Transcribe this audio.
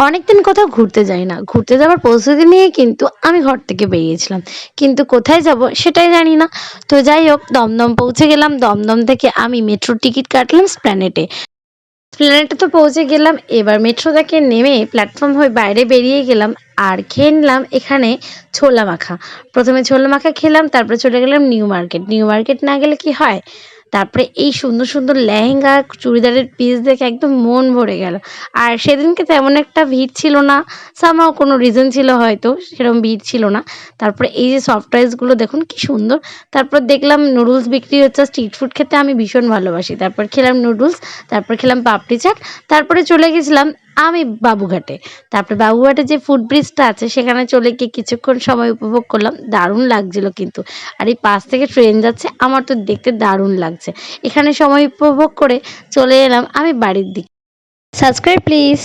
অনেকদিন কোথাও ঘুরতে যাই না। ঘুরতে যাওয়ার প্রস্তুতি নিয়ে কিন্তু আমি ঘর থেকে বেরিয়েছিলাম। কিন্তু কোথায় যাব সেটাই জানি না। তো যাই হোক দমদম পৌঁছে গেলাম। দমদম থেকে আমি মেট্রোর টিকিট কাটলাম স্প্ল্যানেটে। স্প্ল্যানেটে তো পৌঁছে গেলাম। এবার মেট্রো থেকে নেমে প্ল্যাটফর্ম হয়ে বাইরে বেরিয়ে গেলাম। আর খেয়ে নিলাম এখানে ছোলা মাখা। ১ম এ ছোলা মাখা খেলাম, তারপরে চলে গেলাম নিউ মার্কেট। নিউ মার্কেট না গেলে কি হয়? তারপরে এই সুন্দর, সুন্দর লেহেঙ্গা, চুড়িদারের পিস দেখে একদম মন ভরে গেল। আর সেদিনকে তেমন একটা ভিড় ছিল না। somehow কোনো রিজন ছিল হয়তো, সেরকম ভিড় ছিল না। তারপরে এই যে সফট টয়েসগুলো দেখুন কি সুন্দর। তারপর দেখলাম নুডলস বিক্রি হচ্ছে। স্ট্রিট ফুড খেতে আমি ভীষণ ভালোবাসি। তারপর খেলাম নুডলস, তারপর খেলাম পাপড়ি চাট। তারপরে চলে গেছিলাম আমি বাবুঘাটে। তারপরে বাবুঘাটে যে ফুট ব্রিজটা আছে সেখানে চলে গিয়ে কিছুক্ষণ সময় উপভোগ করলাম। দারুণ লাগছিল কিন্তু। আর এই পাশ থেকে ট্রেন যাচ্ছে, আমার তো দেখতে দারুণ লাগছে। এখানে সময় উপভোগ করে চলে এলাম আমি বাড়ির দিকে। Subscribe please.